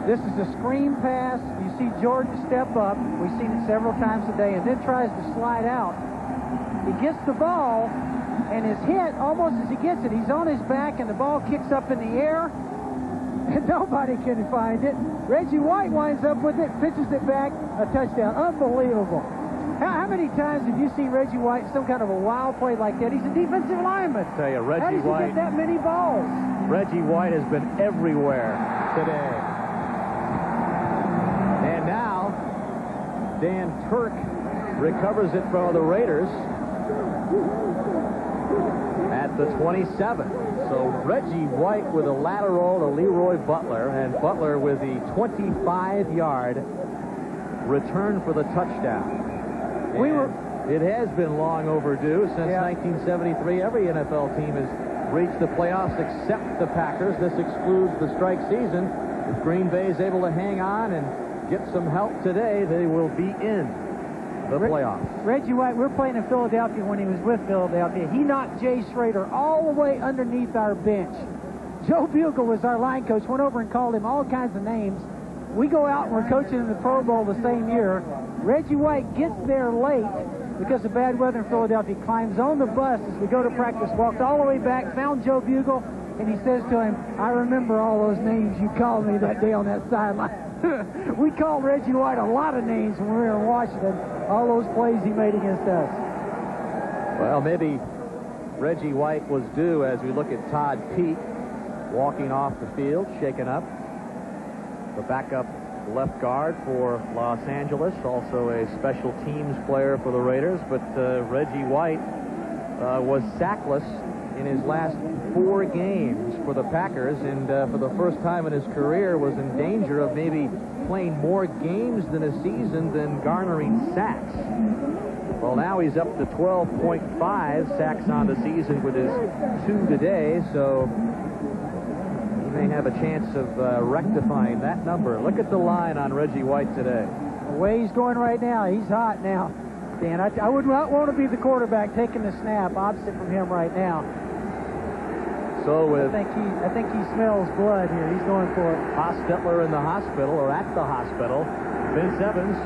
This is a screen pass. You see Jordan step up. We've seen it several times today, and then tries to slide out. He gets the ball and is hit almost as he gets it. He's on his back, and the ball kicks up in the air, and nobody can find it. Reggie White winds up with it, pitches it back, a touchdown. Unbelievable. How many times have you seen Reggie White in some kind of a wild play like that? He's a defensive lineman. I tell you, Reggie How does he White get that many balls? Reggie White has been everywhere today. And now, Dan Turk recovers it from the Raiders at the 27. So Reggie White with a lateral to Leroy Butler, and Butler with the 25-yard return for the touchdown. It has been long overdue since 1973. Every NFL team has reached the playoffs except the Packers. This excludes the strike season. If Green Bay is able to hang on and get some help today, they will be in the playoffs. Reggie White, we're playing in Philadelphia when he was with Philadelphia. He knocked Jay Schrader all the way underneath our bench. Joe Bugle was our line coach, went over and called him all kinds of names. We go out and we're coaching in the Pro Bowl the same year. Reggie White gets there late because of bad weather in Philadelphia, climbs on the bus as we go to practice, walked all the way back, found Joe Bugle, and he says to him, "I remember all those names you called me that day on that sideline." We called Reggie White a lot of names when we were in Washington, all those plays he made against us. Well, maybe Reggie White was due as we look at Todd Peake walking off the field, shaken up. The backup left guard for Los Angeles, also a special teams player for the Raiders. But Reggie White was sackless in his last 4 games for the Packers, and for the first time in his career was in danger of maybe playing more games than a season than garnering sacks. Well, now he's up to 12.5 sacks on the season with his 2 today, so he may have a chance of rectifying that number. Look at the line on Reggie White today. The way he's going right now, he's hot now. Dan, I would not want to be the quarterback taking the snap opposite from him right now. So with I think he smells blood here. He's going for it. Hostetler in the hospital, or at the hospital. Vince Evans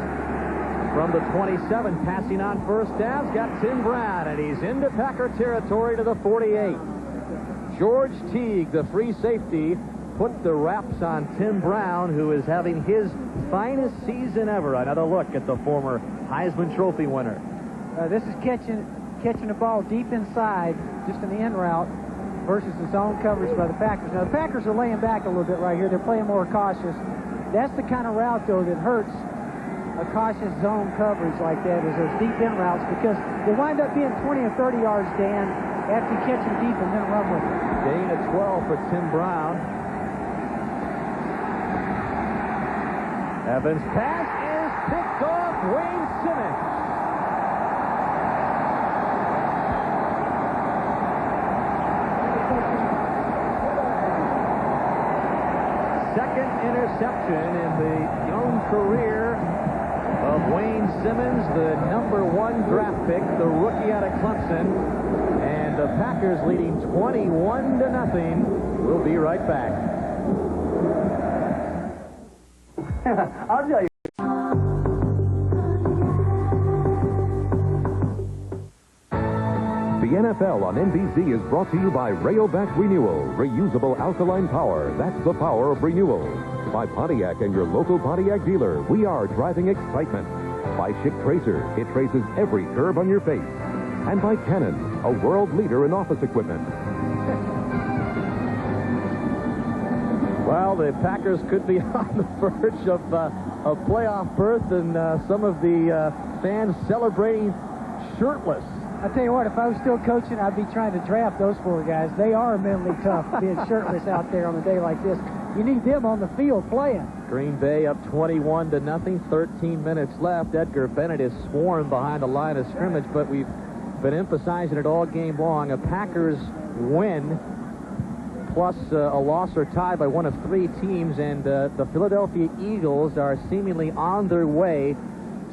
from the 27, passing on first down, got Tim Brown, and he's into Packer territory to the 48. George Teague, the free safety, put the wraps on Tim Brown, who is having his finest season ever. Another look at the former Heisman Trophy winner. This is catching the ball deep inside, just in the in route, versus the zone coverage by the Packers. Now, the Packers are laying back a little bit right here. They're playing more cautious. That's the kind of route, though, that hurts a cautious zone coverage like that, is those deep in routes, because they wind up being 20 or 30 yards, Dan, after you catch them deep and then run with them. Gain of 12 for Tim Brown. Evans' pass is picked off. Wayne Simmons. Second interception in the young career of Wayne Simmons, the #1 draft pick, the rookie out of Clemson. And the Packers leading 21-0. We'll be right back. I'll tell you. The NFL on NBC is brought to you by Rayovac Renewal, reusable alkaline power. That's the power of renewal. By Pontiac and your local Pontiac dealer, we are driving excitement. By Schick Tracer, it traces every curve on your face. And by Canon, a world leader in office equipment. Well, the Packers could be on the verge of a playoff berth, and some of the fans celebrating shirtless. I tell you what, if I was still coaching, I'd be trying to draft those 4 guys. They are mentally tough, being shirtless out there on a day like this. You need them on the field playing. Green Bay up 21-0, 13 minutes left. Edgar Bennett is swarmed behind the line of scrimmage, but we've been emphasizing it all game long. A Packers win plus a loss or tie by one of 3 teams, and the Philadelphia Eagles are seemingly on their way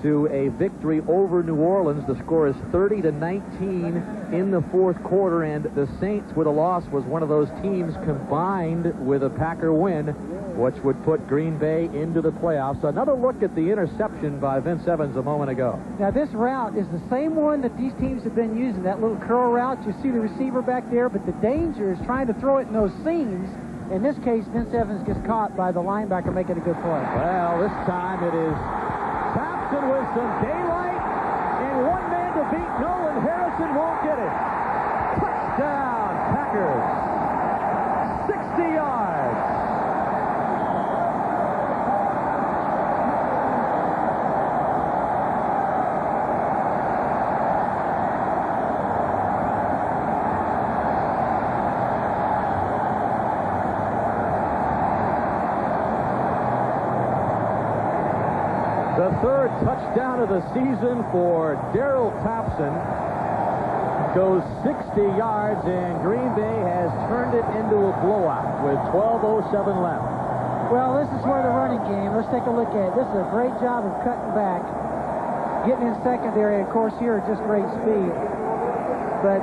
to a victory over New Orleans. The score is 30-19 in the fourth quarter, and the Saints, with a loss, was one of those teams combined with a Packer win, which would put Green Bay into the playoffs. Another look at the interception by Vince Evans a moment ago. Now, this route is the same one that these teams have been using, that little curl route. You see the receiver back there, but the danger is trying to throw it in those seams. In this case, Vince Evans gets caught by the linebacker making a good play. Well, this time it is Thompson with some daylight, and one man to beat Nolan Harrison won't get it. Touchdown, Packers. 60 yards. The third touchdown of the season for Darryl Thompson. Goes 60 yards, and Green Bay has turned it into a blowout with 12:07 left. Well, this is where the running game, let's take a look at it. This is a great job of cutting back, getting in secondary. Of course, here, just great speed. But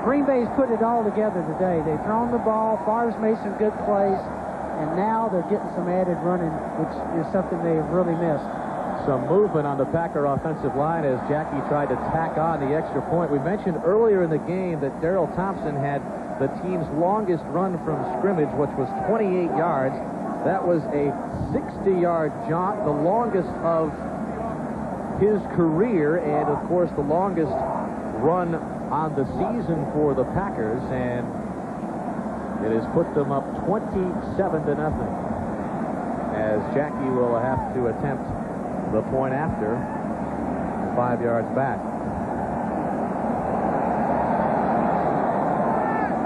Green Bay's put it all together today. They've thrown the ball. Favre's made some good plays, and now they're getting some added running, which is something they've really missed. Some movement on the Packer offensive line as Jackie tried to tack on the extra point. We mentioned earlier in the game that Darryl Thompson had the team's longest run from scrimmage, which was 28 yards. That was a 60-yard jaunt, the longest of his career, and of course the longest run on the season for the Packers, and it has put them up 27-0 as Jackie will have to attempt the point after, 5 yards back.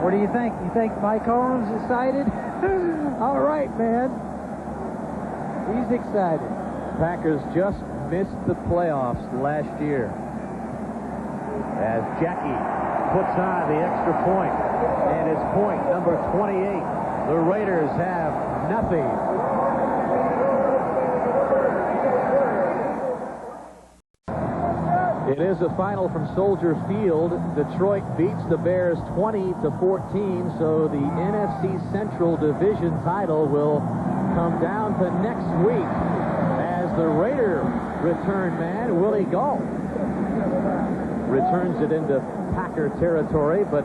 What do you think? You think Mike Holmes excited? All right, man. He's excited. Packers just missed the playoffs last year as Jackie puts on the extra point, and it's point number 28. The Raiders have nothing. It is a final from Soldier Field. Detroit beats the Bears 20-14, so the NFC Central Division title will come down to next week as the Raider return man, Willie Gault, returns it into Packer territory, but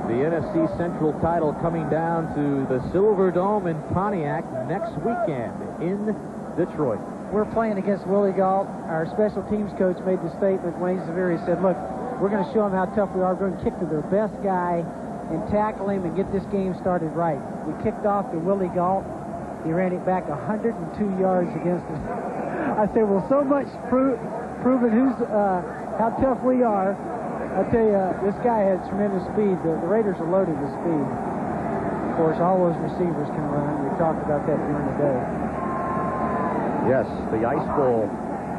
the NFC Central title coming down to the Silver Dome in Pontiac next weekend in Detroit. We're playing against Willie Gault. Our special teams coach made the statement, Wayne Severi said, look, we're going to show them how tough we are. We're going to kick to their best guy and tackle him and get this game started right. We kicked off to Willie Gault. He ran it back 102 yards against us. I said, well, so much proving how tough we are. I tell you, this guy had tremendous speed. The Raiders are loaded with speed. Of course, all those receivers can run. We talked about that during the day. Yes, the Ice Bowl,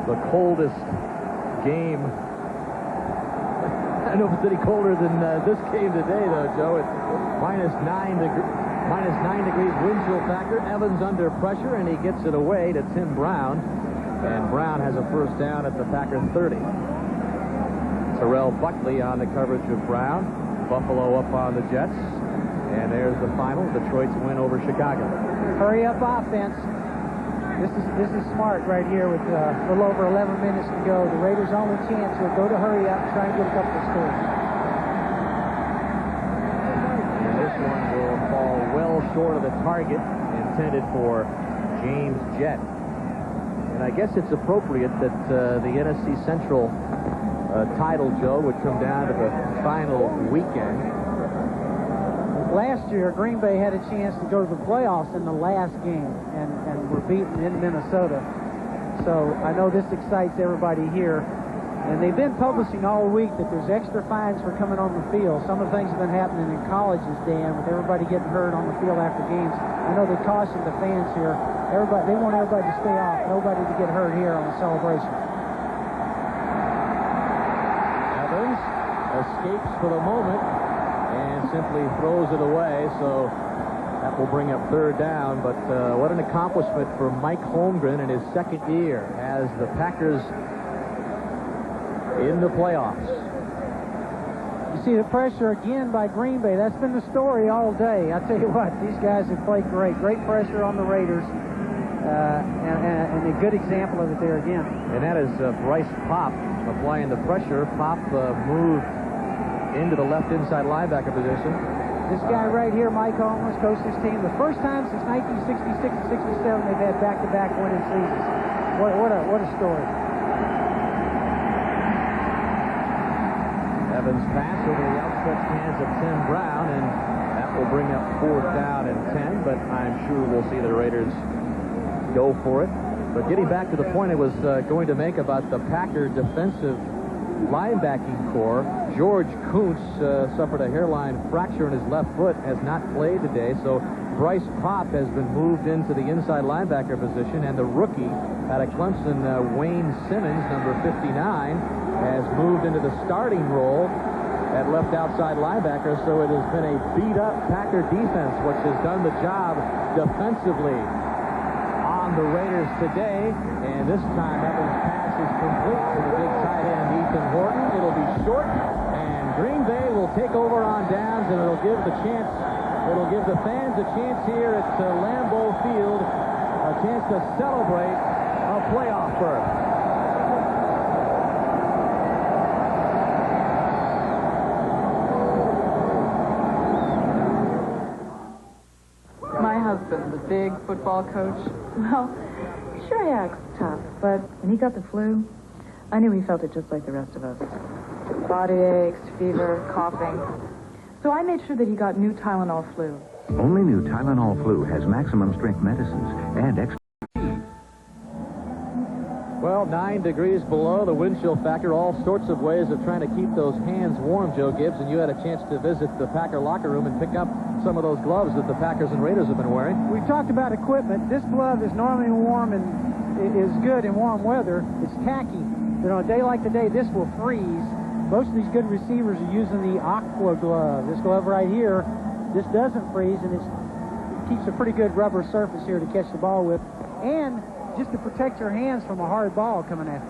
the coldest game. I don't know if it's any colder than this game today, though, Joe. It's minus 9 degrees wind chill factor. Evans under pressure, and he gets it away to Tim Brown. And Brown has a first down at the Packer 30. Terrell Buckley on the coverage of Brown. Buffalo up on the Jets. And there's the final, Detroit's win over Chicago. Hurry up offense. This is smart right here with a little over 11 minutes to go. The Raiders' only chance will go to hurry up and try and get a couple of scores. And this one will fall well short of the target intended for James Jett. And I guess it's appropriate that the NFC Central title, Joe, would come down to the final weekend. Last year, Green Bay had a chance to go to the playoffs in the last game and were beaten in Minnesota. So I know this excites everybody here. And they've been publishing all week that there's extra fines for coming on the field. Some of the things have been happening in colleges, Dan, with everybody getting hurt on the field after games. I know they cautioned the fans here. They want everybody to stay off, nobody to get hurt here on the celebration. Evans escapes for the moment and simply throws it away, so that will bring up third down. But what an accomplishment for Mike Holmgren in his second year as the Packers in the playoffs. You see the pressure again by Green Bay. That's been the story all day. I tell you what, these guys have played great. Great pressure on the Raiders. And a good example of it there again. And that is Bryce Popp applying the pressure. Popp moved into the left inside linebacker position. This guy right here, Mike Holmes, coached this team the first time since 1966 and 67 they've had back-to-back winning seasons. What a story. Evans pass over the outstretched hands of Tim Brown, and that will bring up 4th down and 10, but I'm sure we'll see the Raiders go for it. But getting back to the point I was going to make about the Packer defensive linebacking core, George Kuntz suffered a hairline fracture in his left foot, has not played today, so Bryce Popp has been moved into the inside linebacker position, and the rookie out of Clemson, Wayne Simmons, number 59, has moved into the starting role at left outside linebacker, so it has been a beat-up Packer defense, which has done the job defensively on the Raiders today, and this time Evans' pass is complete to the big tight end, Ethan Horton. It'll be short, and Green Bay will take over on downs, and it'll give the fans a chance here at Lambeau Field, a chance to celebrate a playoff berth. My husband, the big football coach, well, sure he acts tough, but when he got the flu, I knew he felt it just like the rest of us. Body aches, fever, coughing. So I made sure that he got new Tylenol Flu. Only new Tylenol Flu has maximum strength medicines and extra. Well, 9 degrees below the wind chill factor, all sorts of ways of trying to keep those hands warm, Joe Gibbs, and you had a chance to visit the Packer locker room and pick up some of those gloves that the Packers and Raiders have been wearing. We talked about equipment. This glove is normally warm and is good in warm weather. It's tacky. But on a day like today, this will freeze. Most of these good receivers are using the Aqua glove. This glove right here, this doesn't freeze, and it keeps a pretty good rubber surface here to catch the ball with. And just to protect your hands from a hard ball coming at you.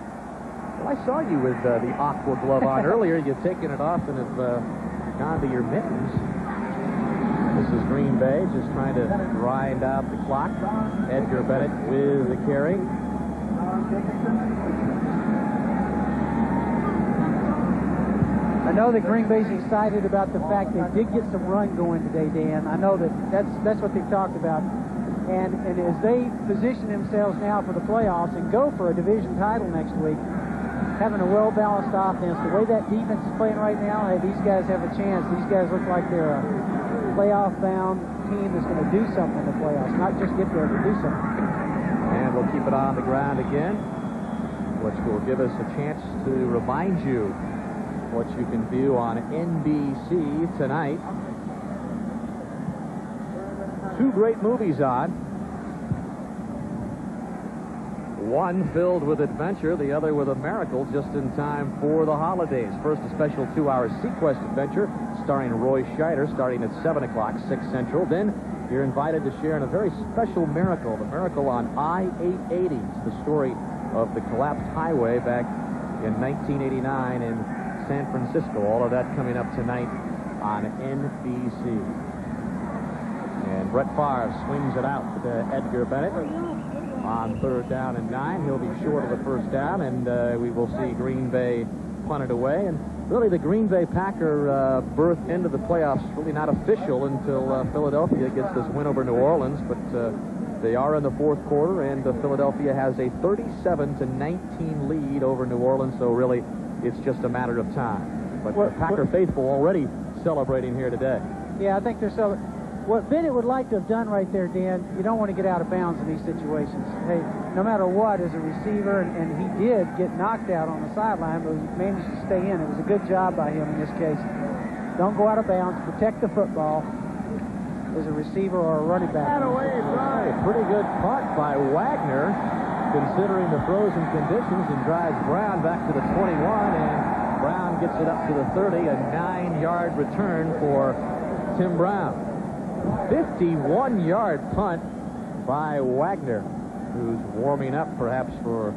Well, I saw you with the Aqua glove on earlier. You've taken it off and have gone to your mittens. This is Green Bay just trying to grind out the clock. Edgar Bennett with the carry. I know that Green Bay's excited about the fact they did get some run going today, Dan. I know that's what they've talked about. And as they position themselves now for the playoffs and go for a division title next week, having a well-balanced offense, the way that defense is playing right now, hey, these guys have a chance. These guys look like they're a playoff-bound team that's going to do something in the playoffs, not just get there to do something. And we'll keep it on the ground again, which will give us a chance to remind you what you can view on NBC tonight. 2 great movies on. One filled with adventure, the other with a miracle just in time for the holidays. First, a special 2-hour Sequest adventure starring Roy Scheider, starting at 7 o'clock, 6 Central. Then you're invited to share in a very special miracle, the miracle on I-880. It's the story of the collapsed highway back in 1989 in San Francisco. All of that coming up tonight on NBC. And Brett Favre swings it out to Edgar Bennett on 3rd down and 9. He'll be short of the 1st down, and we will see Green Bay punt it away. And really, the Green Bay Packer berth into the playoffs really not official until Philadelphia gets this win over New Orleans. But they are in the 4th quarter, and Philadelphia has a 37-19 lead over New Orleans. So really, it's just a matter of time. But the Packer faithful already celebrating here today. Yeah, I think they're celebrating. What Bennett would like to have done right there, Dan, you don't want to get out of bounds in these situations. Hey, no matter what, as a receiver, and he did get knocked out on the sideline, but he managed to stay in. It was a good job by him in this case. Don't go out of bounds. Protect the football as a receiver or a running back. Pretty good punt by Wagner, considering the frozen conditions, and drives Brown back to the 21, and Brown gets it up to the 30, a 9-yard return for Tim Brown. 51-yard punt by Wagner, who's warming up perhaps for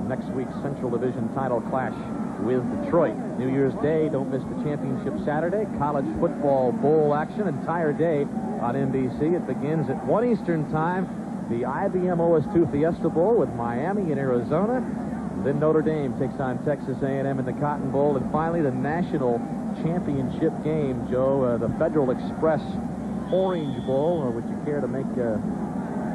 next week's Central Division title clash with Detroit. New Year's Day, don't miss the championship Saturday. College football bowl action, entire day on NBC. It begins at 1 Eastern time. The IBM OS2 Fiesta Bowl with Miami in Arizona. Then Notre Dame takes on Texas A&M in the Cotton Bowl. And finally, the national championship game, Joe, the Federal Express Orange Bowl. Would you care to make a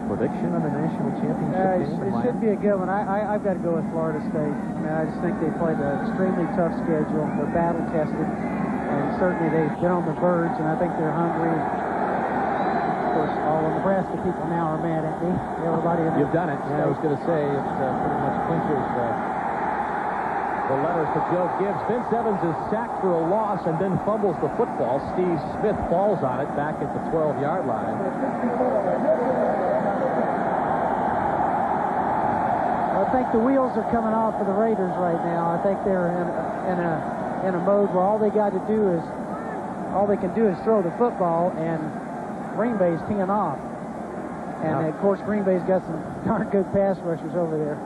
prediction on the national championship game? It should be a good one. I've got to go with Florida State. I mean, I just think they played an extremely tough schedule. They're battle-tested, and certainly they've been on the verge, and I think they're hungry. Of course, all the Nebraska people now are mad at me. Everybody in You've done it. Yeah, I was going to say it pretty much clinches the letters to Joe Gibbs. Vince Evans is sacked for a loss and then fumbles the football. Steve Smith falls on it back at the 12-yard line. I think the wheels are coming off for the Raiders right now. I think they're in a mode where all they can do is throw the football, and Green Bay's teeing off. And of course, Green Bay's got some darn good pass rushers over there.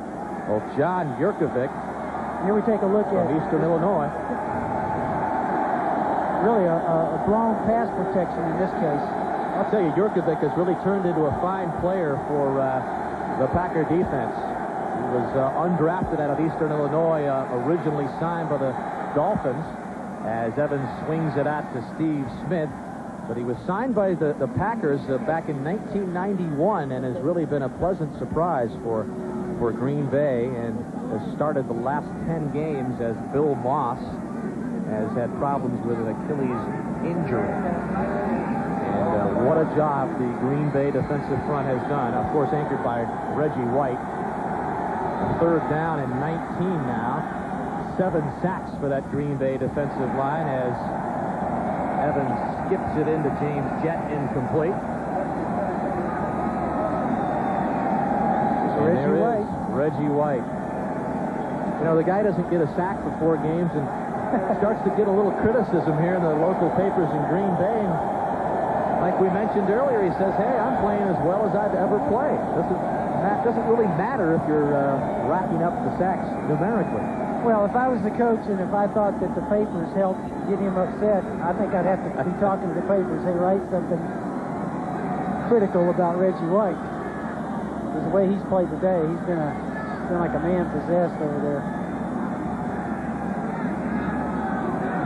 Well, John Yurkovich. Here we take a look at Eastern Illinois. Really a blown pass protection in this case. I'll tell you, Yurkovich has really turned into a fine player for the Packer defense. He was undrafted out of Eastern Illinois, originally signed by the Dolphins, as Evans swings it out to Steve Smith. But he was signed by the Packers back in 1991 and has really been a pleasant surprise for Green Bay, and has started the last 10 games as Bill Moss has had problems with an Achilles injury. And what a job the Green Bay defensive front has done. Of course, anchored by Reggie White. Third down and 19 now. 7 sacks for that Green Bay defensive line as Evans skips it into James Jett, incomplete. So Reggie White. You know, the guy doesn't get a sack for 4 games and starts to get a little criticism here in the local papers in Green Bay. And like we mentioned earlier, he says, hey, I'm playing as well as I've ever played. That doesn't really matter if you're racking up the sacks numerically. Well, if I was the coach and if I thought that the papers helped get him upset, I think I'd have to be talking to the papers. Hey, write something critical about Reggie White. Because the way he's played today, he's been like a man possessed over there.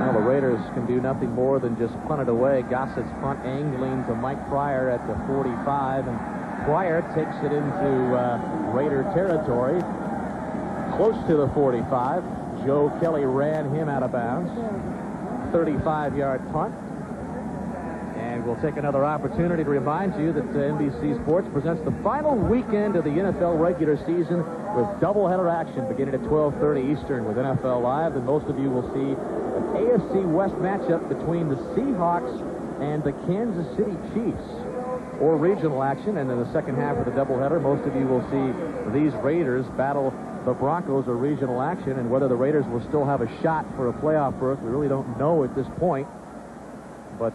Well, the Raiders can do nothing more than just punt it away. Gossett's punt angling to Mike Pryor at the 45, and Pryor takes it into Raider territory, close to the 45. Joe Kelly ran him out of bounds. 35-yard punt. And we'll take another opportunity to remind you that NBC Sports presents the final weekend of the NFL regular season with doubleheader action beginning at 12:30 Eastern with NFL Live. And most of you will see an AFC West matchup between the Seahawks and the Kansas City Chiefs, or regional action. And in the second half of the doubleheader, most of you will see these Raiders battle the Broncos, or regional action. And whether the Raiders will still have a shot for a playoff berth, we really don't know at this point. But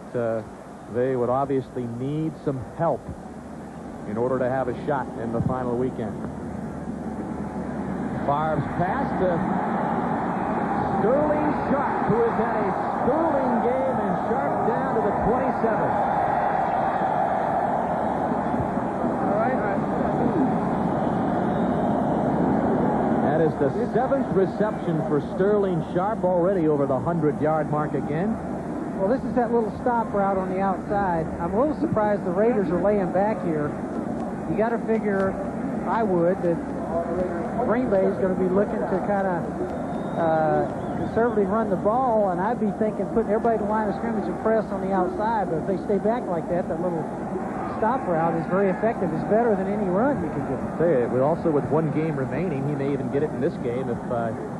they would obviously need some help in order to have a shot in the final weekend. Favre's pass to Sterling Sharp, who has had a sterling game, and Sharp down to the 27. That is the 7th reception for Sterling Sharp, already over the 100-yard mark again. Well, this is that little stop route on the outside. I'm a little surprised the Raiders are laying back here. You got to figure, I would, that Green Bay is going to be looking to kind of conservatively run the ball, and I'd be thinking putting everybody to the line of scrimmage and press on the outside. But if they stay back like that, that little stop route is very effective. It's better than any run you can get. Also, with 1 game remaining, he may even get it in this game if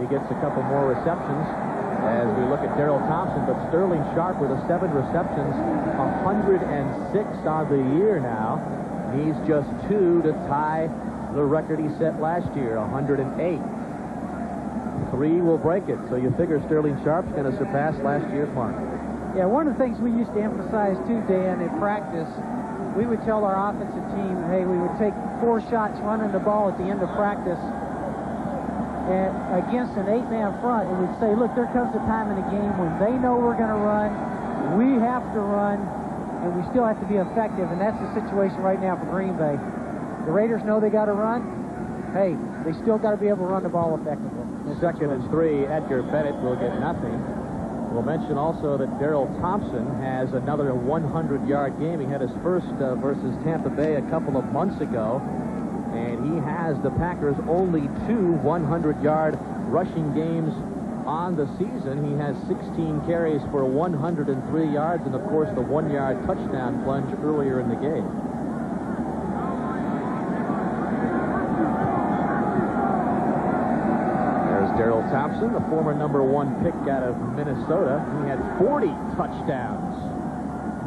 he gets a couple more receptions. As we look at Darrell Thompson, but Sterling Sharp with 7 receptions, 106 on the year now. Needs just 2 to tie the record he set last year, 108. 3 will break it, so you figure Sterling Sharp's going to surpass last year's mark. Yeah, one of the things we used to emphasize too, Dan, in practice, we would tell our offensive team, hey, we would take 4 shots running the ball at the end of practice. against an 8-man front, and we'd say, look, there comes a time in the game when they know we're going to run, we have to run, and we still have to be effective, and that's the situation right now for Green Bay. The Raiders know they got to run. Hey, they still got to be able to run the ball effectively. Second and 3, Edgar Bennett will get nothing. We'll mention also that Daryl Thompson has another 100-yard game. He had his first versus Tampa Bay a couple of months ago, and he has the Packers' only 2 100-yard rushing games on the season. He has 16 carries for 103 yards, and of course the 1-yard touchdown plunge earlier in the game. Daryl Thompson, the former number 1 pick out of Minnesota. He had 40 touchdowns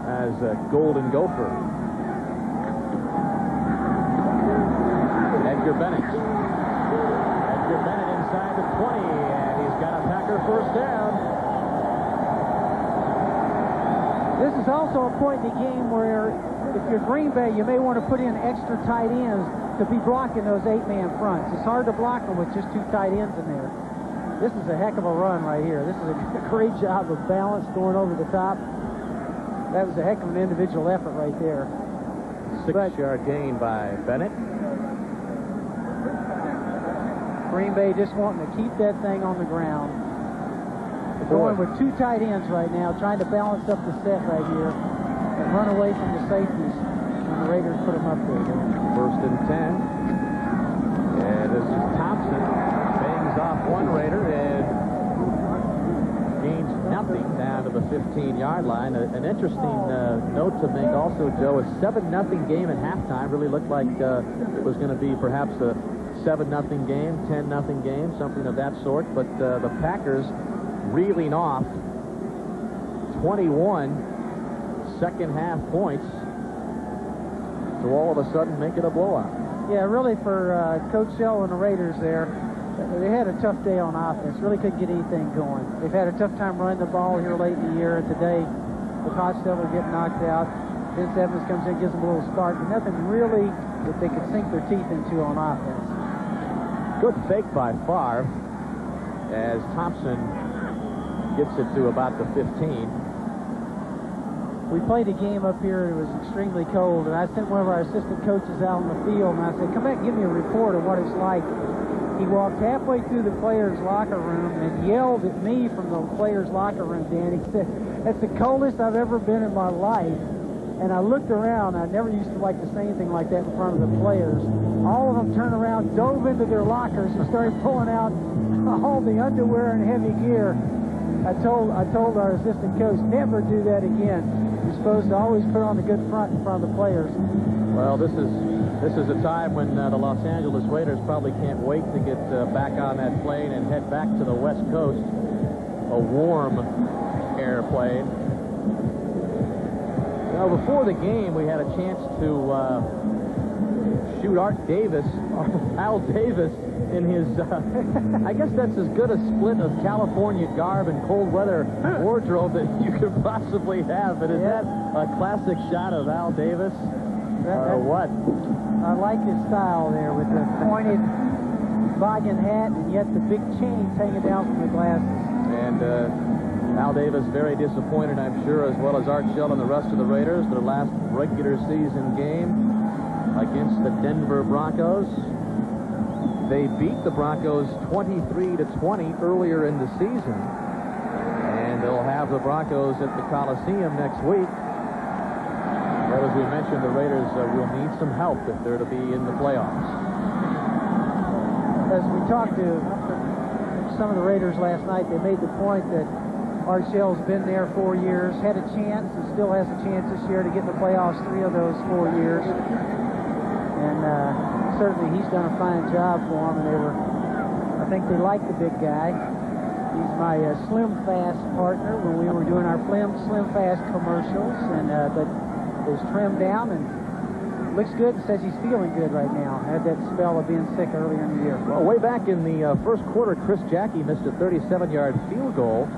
as a Golden Gopher. Edgar Bennett. Edgar Bennett inside the 20, and he's got a Packer first down. This is also a point in the game where if you're Green Bay, you may want to put in extra tight ends to be blocking those 8-man fronts. It's hard to block them with just 2 tight ends in there. This is a heck of a run right here. This is a great job of balance going over the top. That was a heck of an individual effort right there. 6-yard gain by Bennett. Green Bay just wanting to keep that thing on the ground. They're going with 2 tight ends right now, trying to balance up the set right here and run away from the safeties when the Raiders put them up there. First and 10. And this is Thompson. Off one Raider and gains nothing down to the 15-yard line. An interesting note to make also, Joe, a 7-0 game at halftime. Really looked like it was going to be perhaps a 7-0 game, 10-0 game, something of that sort. But the Packers reeling off 21 second-half points to all of a sudden make it a blowout. Yeah, really for Coach Shell and the Raiders there, they had a tough day on offense. Really couldn't get anything going. They've had a tough time running the ball here late in the year. And today, the Costello get knocked out. Vince Evans comes in, gives them a little spark, but nothing really that they could sink their teeth into on offense. Good fake by Favre as Thompson gets it to about the 15. We played a game up here. It was extremely cold, and I sent one of our assistant coaches out on the field, and I said, come back and give me a report of what it's like. He walked halfway through the players' locker room and yelled at me from the players' locker room, Dan. He said, that's the coldest I've ever been in my life. And I looked around. I never used to like to say anything like that in front of the players. All of them turned around, dove into their lockers, and started pulling out all the underwear and heavy gear. I told our assistant coach, never do that again. You're supposed to always put on a good front in front of the players. Well, this is a time when the Los Angeles Raiders probably can't wait to get back on that plane and head back to the West Coast. A warm airplane. Now, before the game, we had a chance to shoot Art Davis, Al Davis, in his, I guess that's as good a split of California garb and cold weather wardrobe that you could possibly have. But is that a classic shot of Al Davis? Or what? I like his style there with the pointed toboggan hat and yet the big chains hanging down from the glasses. And Al Davis very disappointed, I'm sure, as well as Art Shell and the rest of the Raiders. Their last regular season game against the Denver Broncos. They beat the Broncos 23-20 earlier in the season. And they'll have the Broncos at the Coliseum next week. But as we mentioned, the Raiders will need some help if they're to be in the playoffs. As we talked to some of the Raiders last night, they made the point that Art Shell's been there 4 years, had a chance, and still has a chance this year to get in the playoffs 3 of those 4 years. And certainly he's done a fine job for them, and I think they like the big guy. He's my Slim Fast partner when we were doing our Slim Fast commercials, and but was trimmed down and looks good and says he's feeling good right now. Had that spell of being sick earlier in the year. Well, way back in the first quarter, Chris Jackie missed a 37-yard field goal.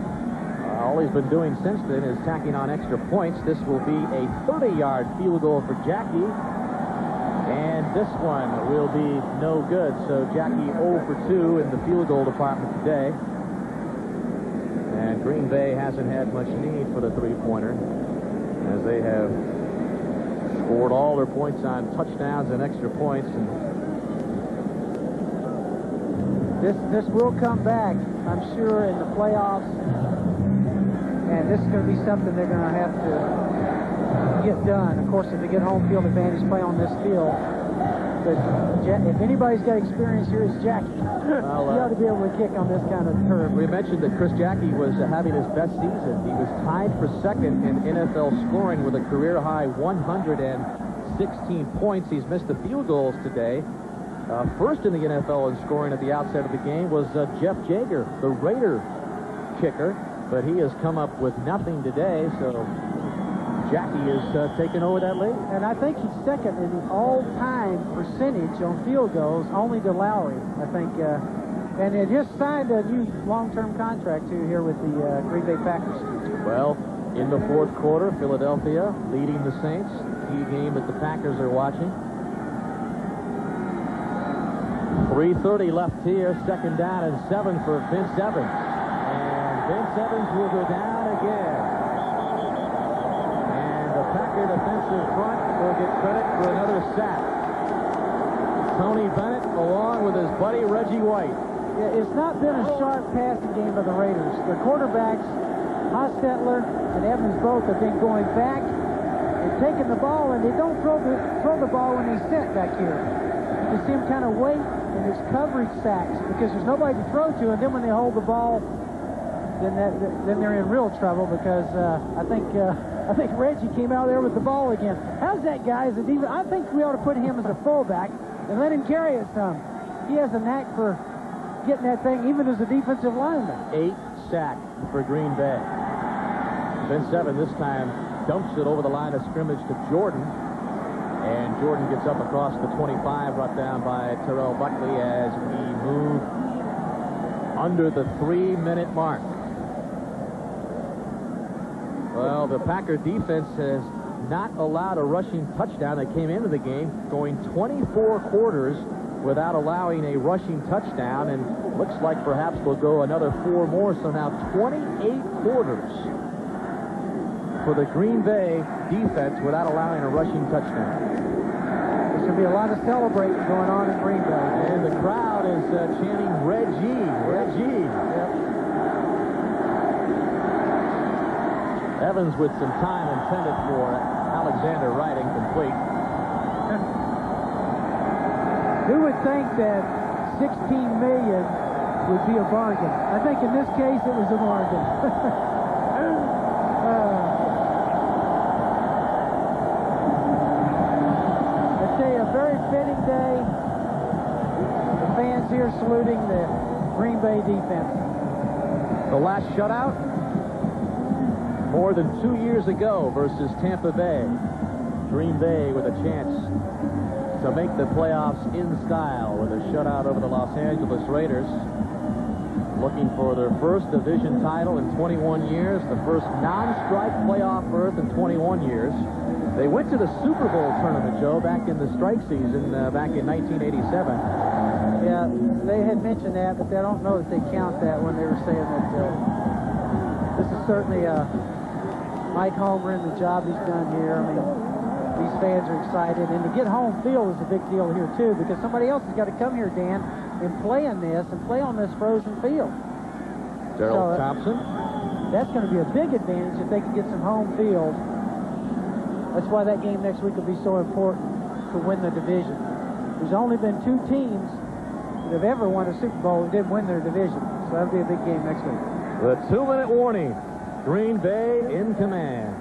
All he's been doing since then is tacking on extra points. This will be a 30-yard field goal for Jackie. And this one will be no good. So Jackie 0 for 2 in the field goal department today. And Green Bay hasn't had much need for the three-pointer, as they have scored all their points on touchdowns and extra points. And this will come back, I'm sure, in the playoffs. And this is going to be something they're going to have to get done. Of course, if they get home field advantage, play on this field. But if anybody's got experience here, it's Jackie. Well, he ought to be able to kick on this kind of curve. We mentioned that Chris Jackie was having his best season. He was tied for second in NFL scoring with a career-high 116 points. He's missed the field goals today. First in the NFL in scoring at the outset of the game was Jeff Jager, the Raider kicker. But he has come up with nothing today, so Jackie is taking over that lead. And I think he's second in the all-time percentage on field goals, only to Lowry, I think. And they just signed a new long-term contract, too, here with the Green Bay Packers. Well, in the fourth quarter, Philadelphia leading the Saints. Key game that the Packers are watching. 3:30 left here. Second down and 7 for Vince Evans. And Vince Evans will go down again. Packer defensive front will get credit for another sack. Tony Bennett along with his buddy Reggie White. Yeah, it's not been a sharp passing game by the Raiders. Their quarterbacks, Hostetler and Evans, both have been going back and taking the ball, and they don't throw the ball when he's sent back here. You can see them kind of wait, and it's coverage sacks because there's nobody to throw to, and then when they hold the ball, then they're in real trouble because I think Reggie came out there with the ball again. How's that guy as a defense? I think we ought to put him as a fullback and let him carry it some. He has a knack for getting that thing even as a defensive lineman. 8 sack for Green Bay. Vince Evans this time dumps it over the line of scrimmage to Jordan. And Jordan gets up across the 25, brought down by Terrell Buckley as we move under the 3-minute mark. Well, the Packer defense has not allowed a rushing touchdown. They came into the game going 24 quarters without allowing a rushing touchdown, and looks like perhaps they'll go another 4 more. So now 28 quarters for the Green Bay defense without allowing a rushing touchdown. There's going to be a lot of celebrating going on in Green Bay. And the crowd is chanting Reggie, Reggie. Yep. Evans with some time intended for Alexander Wright, incomplete. Who would think that $16 million would be a bargain? I think in this case it was a bargain. I tell you, a very fitting day. The fans here saluting the Green Bay defense. The last shutout? More than 2 years ago versus Tampa Bay. Green Bay with a chance to make the playoffs in style with a shutout over the Los Angeles Raiders. Looking for their first division title in 21 years, the first non-strike playoff berth in 21 years. They went to the Super Bowl tournament, Joe, back in the strike season, back in 1987. Yeah, they had mentioned that, but I don't know if they count that when they were saying that this is certainly Mike Holmgren, the job he's done here. I mean, these fans are excited. And to get home field is a big deal here, too, because somebody else has got to come here, Dan, and play in this and play on this frozen field. Darrell Thompson. That's going to be a big advantage if they can get some home field. That's why that game next week will be so important to win the division. There's only been 2 teams that have ever won a Super Bowl that didn't win their division. So that'll be a big game next week. The 2-minute warning. Green Bay in command.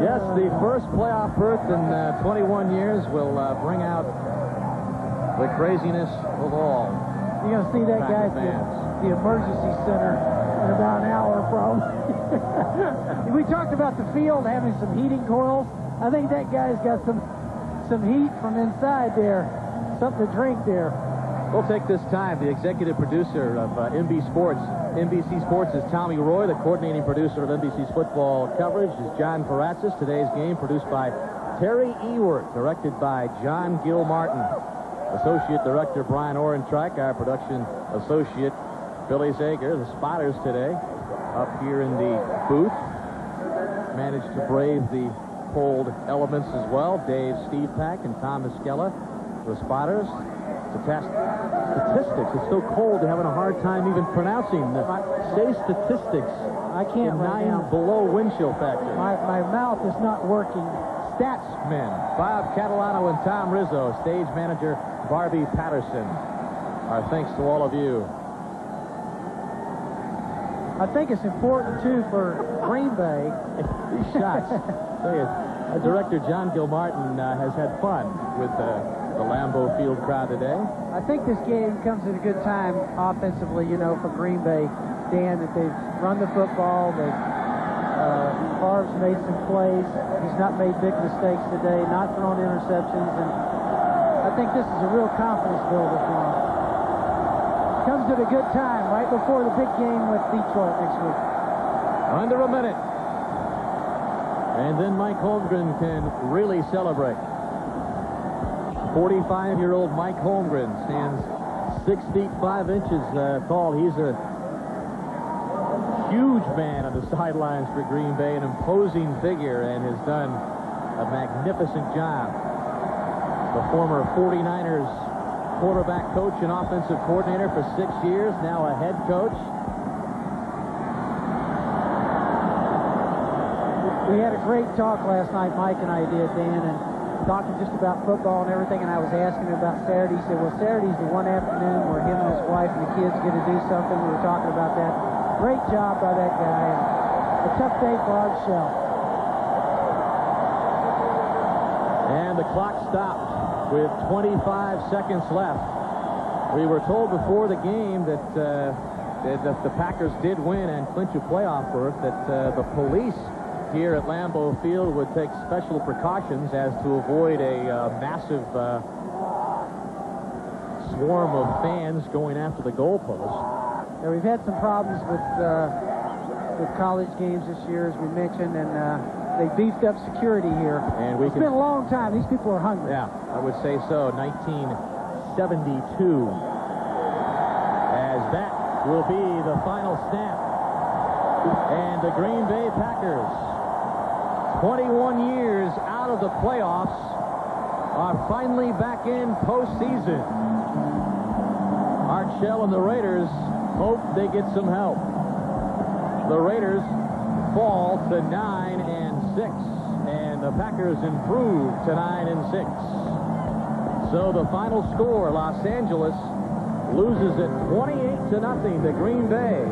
Yes, the first playoff berth in 21 years will bring out the craziness of all. You're going to see that guy at the emergency center in about an hour, probably. We talked about the field having some heating coils. I think that guy's got some heat from inside there, something to drink there. We'll take this time. The executive producer of NBC Sports is Tommy Roy. The coordinating producer of NBC's football coverage is John Paratzis. Today's game produced by Terry Ewert, directed by John Gilmartin. Associate Director Brian Orentrike, our production associate Billy Zager. The spotters today up here in the booth managed to brave the cold elements as well. Dave Stevepak and Tom Miskella, the spotters. To test statistics. It's so cold they're having a hard time even pronouncing. Say statistics. I can't right 9 now. below wind chill factor. My mouth is not working. Statsmen Bob Catalano and Tom Rizzo. Stage manager Barbie Patterson. Our thanks to all of you. I think it's important, too, for Green Bay. These shots. Director John Gilmartin has had fun with the Lambeau Field crowd today. I think this game comes at a good time offensively, for Green Bay, Dan, that they've run the football. Favre's made some plays. He's not made big mistakes today, not thrown interceptions, and I think this is a real confidence builder for him. Comes at a good time, right before the big game with Detroit next week. Under a minute. And then Mike Holmgren can really celebrate. 45-year-old Mike Holmgren stands 6 feet 5 inches tall. He's a huge man on the sidelines for Green Bay, an imposing figure, and has done a magnificent job. The former 49ers quarterback coach and offensive coordinator for 6 years, now a head coach. We had a great talk last night, Mike and I did, Dan, and talking just about football and everything, and I was asking him about Saturday. He said, well, Saturday's the one afternoon where him and his wife and the kids get to do something. We were talking about that. Great job by that guy, and a tough day for Art Shell. And the clock stopped with 25 seconds left. We were told before the game that if the Packers did win and clinch a playoff berth, that the police here at Lambeau Field would take special precautions as to avoid a massive swarm of fans going after the goalpost. Yeah, we've had some problems with college games this year, as we mentioned, and they beefed up security here. And it's been a long time. These people are hungry. Yeah, I would say so. 1972. As that will be the final snap. And the Green Bay Packers, 21 years out of the playoffs, are finally back in postseason. Art Shell and the Raiders hope they get some help. The Raiders fall to 9-6, and the Packers improve to 9-6. So the final score, Los Angeles loses it 28-0 to Green Bay.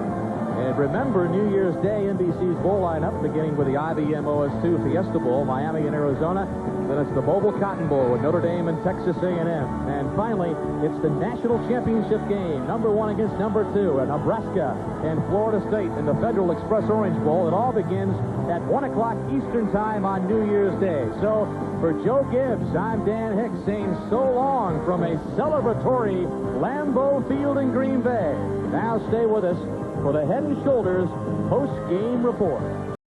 And remember, New Year's Day, NBC's bowl lineup, beginning with the IBM OS2 Fiesta Bowl, Miami and Arizona. Then it's the Mobile Cotton Bowl with Notre Dame and Texas A&M. And finally, it's the national championship game, #1 against #2, at Nebraska and Florida State in the Federal Express Orange Bowl. It all begins at 1 o'clock Eastern Time on New Year's Day. So, for Joe Gibbs, I'm Dan Hicks saying so long from a celebratory Lambeau Field in Green Bay. Now stay with us for the Head & Shoulders post-game report.